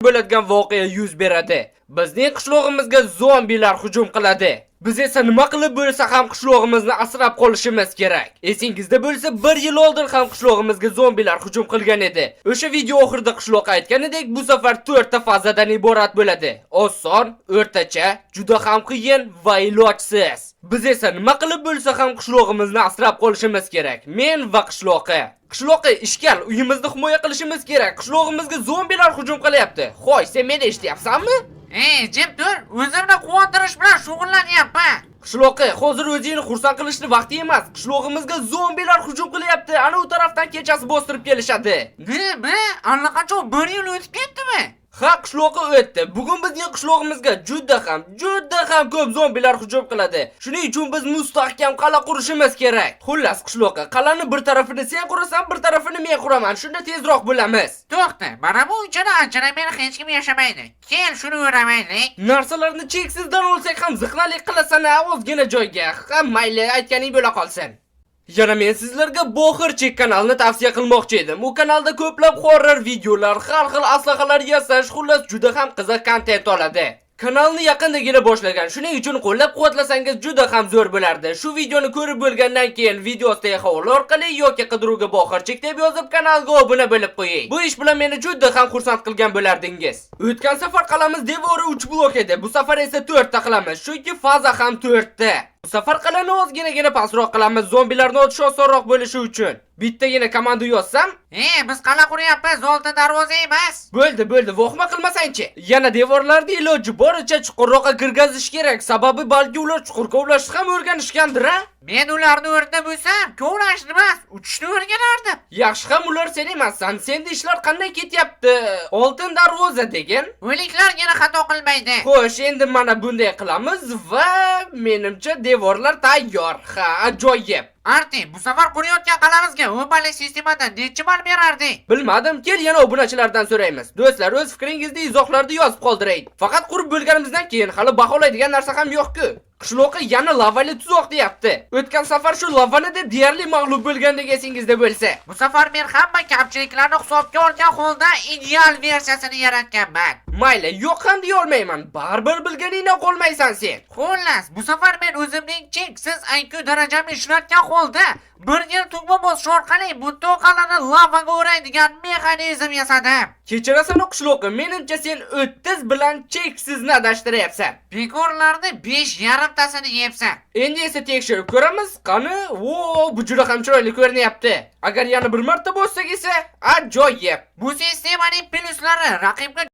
bo'ladigan voqea yuz beradi. Bizning qishlog'imizga zombilar hujum qiladi. Biz esa nima qilib bo'lsa ham qishlog'imizni asrab qolishimiz kerak. Esingizda bo'lsa, 1 yil oldin ham qishlog'imizga zombilar hujum qilgan edi. O'sha video oxirida qishloq aytganidek, bu safar 4 ta fazadan iborat bo'ladi. Oson, o'rtacha, juda ham qiyin va ilojsiz. Biz esa nima qilib bo'lsa ham qishlog'imizni asrab qolishimiz kerak. Men va qishloqi. Qishloqi ishkal, uyimizni himoya qilishimiz kerak. Qishlog'imizga zombilar hujum qilyapti. Xo'sh, sen meni eshityapsanmi? Jim tur, o'zimni quvontirish bilan shug'ullanyapman. Qishloqi, hozir o'zingni xursand qilishni vaqti emas. Qishlog'imizga zombilar hujum qilyapti. Ana u tarafdan kechasi bostirib kelishadi. Nima? Allaqachon 1 yil o'tib ketdimi? Ha, qishloqi o'tdi. Bugun bizning qishlog'imizga juda ham ko'p zombilar hujum qiladi. Shuning uchun biz mustahkam qal'a qurishimiz kerak. Xullas, qishloqi, qal'ani bir tarafini sen qurasan, bir tarafini men quraman. Shunda tezroq bo'lamiz. To'xta, mana bu uchala ancharamay hech kim yashamaydi. Kel, shuni o'ramaylik. Narsalarni cheksizdan olsak ham ziqnalik qilasan, ozgina joyga. Ha, mayli, aytganing bo'la qolsin. Yana men sizlarga Boxirchik kanalni tavsiya qilmoqchi edim. U kanalda ko'plab horror videolar, har xil aslahalar yasash, xullas juda ham qiziq kontent oladi. Kanalni yaqindagina boshlagan. Shuning uchun qo'llab-quvvatlasangiz juda ham zo'r bo'lardi. Shu videoni ko'rib bo'lgandan keyin video ostiga havola orqali yoki qidiruvga Boxirchik deb yozib kanalga obuna bo'lib qo'ying. Bu ish bilan meni juda ham xursand qilgan bo'lardingiz. O'tgan safar qalamiz devori 3 blok edi. Bu safar esa 4 ta qilamiz. Chunki faza ham 4 ta. Bu safar qalani ozgina pastroq qilamiz, zombilarni otish osonroq bo'lishi uchun. Bittagina komanda yozsam, biz qala quryapmiz, olti darvoza emas. Bo'ldi, vohma qilmasang-chi. Yana devorlarni iloji boricha chuqurroqqa kirgazish kerak, sababi balki ular chuqur kovlashni ham o'rganishgandir-a? Men ularni o'rnida bo'lsam, kovlashni emas, uchishni o'rganardim. Yaxshi ham ular sen emassan. Senda ishlar qanday ketyapti? Oltin darvoza degin. O'liklar yana xato qilmaydi. Xo'sh, endi mana bunday qilamiz va menimcha devorlar tayyor. Ha, ajoyib. Arti, bu safar qurayotgan qalamizga o'pali sistemadan necha ball berarding? Bilmadim, kel yana obunachilardan so'raymiz. Do'stlar, o'z fikringizni izohlarda yozib qoldiring. Faqat qurib bo'lganimizdan keyin hali baholaydigan narsa ham yo'q-ku. Qishloqi yana lavali tuzoq deyapti. O'tgan safar shu lavani deb deyarli mag'lub bo'lgandek esingizda bo'lsa. Bu safar men hamma kamchiliklarni hisobga olgan holda ideal versiyasini yaratganman. Mayli, yo'q ham deya olmayman. Baribir bilganingdan qolmaysan sen. Xullas, bu safar men o'zimning cheksiz IQ darajamni ishlatgan holda 1 yil tugma bosish orqali bu to'qalani lavaga o'raydigan mexanizm yasadim. Kechirasan qishloqi, menimcha sen 30 bilan cheksizni adashtiryapsan. Bekorlarni 5,5 tasini yebsan. Endi esa tekshirib ko'ramiz. Qani? Bu juda ham chiroyli ko'rinyapti. Agar yana bir marta bossak esa, ajoyib. Bu sistemaning plyuslari raqibga